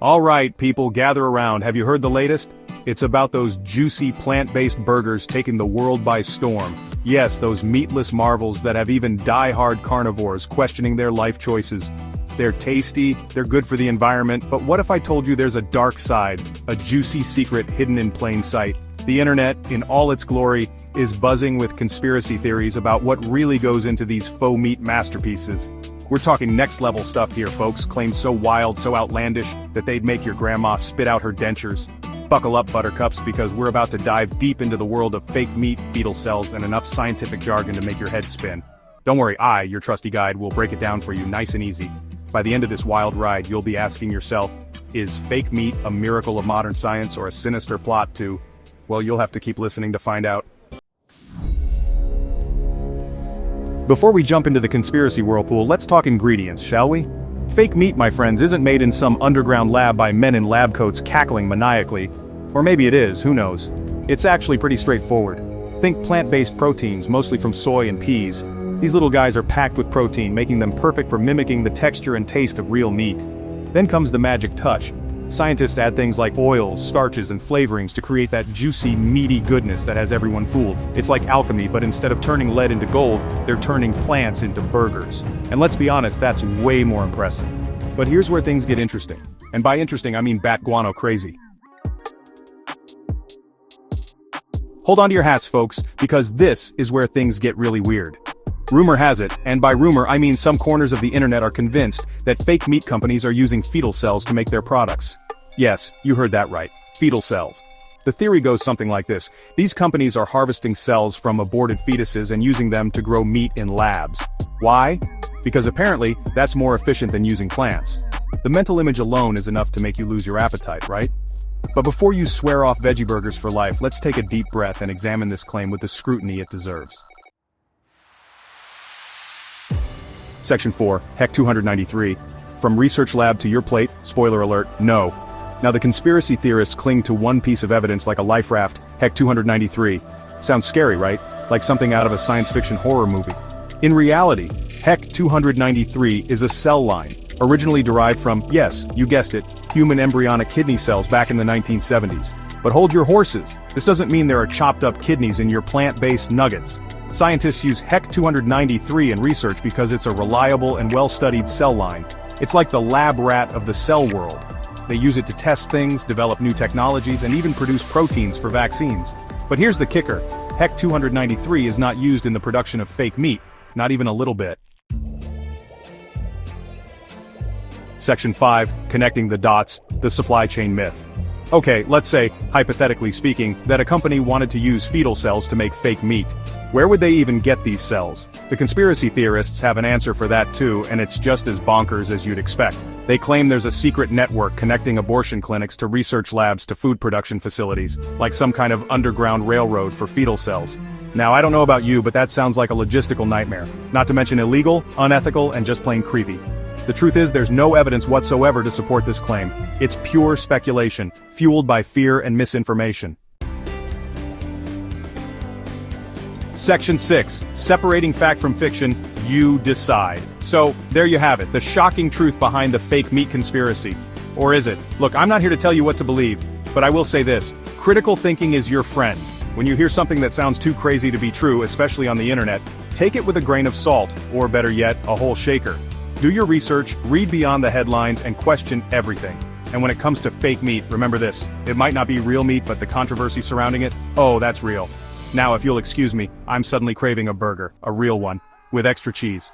All right, people, gather around. Have you heard the latest? It's about those juicy plant-based burgers taking the world by storm. Yes, those meatless marvels that have even die-hard carnivores questioning their life choices. They're tasty, they're good for the environment, but what if I told you there's a dark side, a juicy secret hidden in plain sight? The internet, in all its glory, is buzzing with conspiracy theories about what really goes into these faux meat masterpieces. We're talking next-level stuff here, folks, claims so wild, so outlandish, that they'd make your grandma spit out her dentures. Buckle up, buttercups, because we're about to dive deep into the world of fake meat, fetal cells, and enough scientific jargon to make your head spin. Don't worry, I, your trusty guide, will break it down for you nice and easy. By the end of this wild ride, you'll be asking yourself, is fake meat a miracle of modern science or a sinister plot to... Well, you'll have to keep listening to find out. Before we jump into the conspiracy whirlpool, let's talk ingredients, shall we? Fake meat, my friends, isn't made in some underground lab by men in lab coats cackling maniacally. Or maybe it is, who knows? It's actually pretty straightforward. Think plant-based proteins, mostly from soy and peas. These little guys are packed with protein, making them perfect for mimicking the texture and taste of real meat. Then comes the magic touch. Scientists add things like oils, starches, and flavorings to create that juicy, meaty goodness that has everyone fooled. It's like alchemy, but instead of turning lead into gold, they're turning plants into burgers. And let's be honest, that's way more impressive. But here's where things get interesting. And by interesting, I mean bat guano crazy. Hold on to your hats, folks, because this is where things get really weird. Rumor has it, and by rumor I mean some corners of the internet are convinced that fake meat companies are using fetal cells to make their products. Yes, you heard that right, fetal cells. The theory goes something like this. These companies are harvesting cells from aborted fetuses and using them to grow meat in labs. Why? Because apparently, that's more efficient than using plants. The mental image alone is enough to make you lose your appetite, right? But before you swear off veggie burgers for life, let's take a deep breath and examine this claim with the scrutiny it deserves. Section 4, Heck 293. From research lab to your plate, spoiler alert, no. Now the conspiracy theorists cling to one piece of evidence like a life raft, Heck 293. Sounds scary, right? Like something out of a science fiction horror movie. In reality, Heck 293 is a cell line, originally derived from, yes, you guessed it, human embryonic kidney cells back in the 1970s. But hold your horses, this doesn't mean there are chopped up kidneys in your plant-based nuggets. Scientists use Heck 293 in research because it's a reliable and well-studied cell line. It's like the lab rat of the cell world. They use it to test things, develop new technologies, and even produce proteins for vaccines. But here's the kicker. Heck 293 is not used in the production of fake meat, not even a little bit. Section 5, Connecting the Dots, the supply chain myth. Okay, let's say, hypothetically speaking, that a company wanted to use fetal cells to make fake meat. Where would they even get these cells? The conspiracy theorists have an answer for that too, and it's just as bonkers as you'd expect. They claim there's a secret network connecting abortion clinics to research labs to food production facilities, like some kind of underground railroad for fetal cells. Now I don't know about you, but that sounds like a logistical nightmare. Not to mention illegal, unethical, and just plain creepy. The truth is there's no evidence whatsoever to support this claim. It's pure speculation, fueled by fear and misinformation. Section 6, Separating Fact from Fiction, you decide. So, there you have it, the shocking truth behind the fake meat conspiracy. Or is it? Look, I'm not here to tell you what to believe, but I will say this, critical thinking is your friend. When you hear something that sounds too crazy to be true, especially on the internet, take it with a grain of salt, or better yet, a whole shaker. Do your research, read beyond the headlines, and question everything. And when it comes to fake meat, remember this, it might not be real meat, but the controversy surrounding it, oh, that's real. Now if you'll excuse me, I'm suddenly craving a burger, a real one, with extra cheese.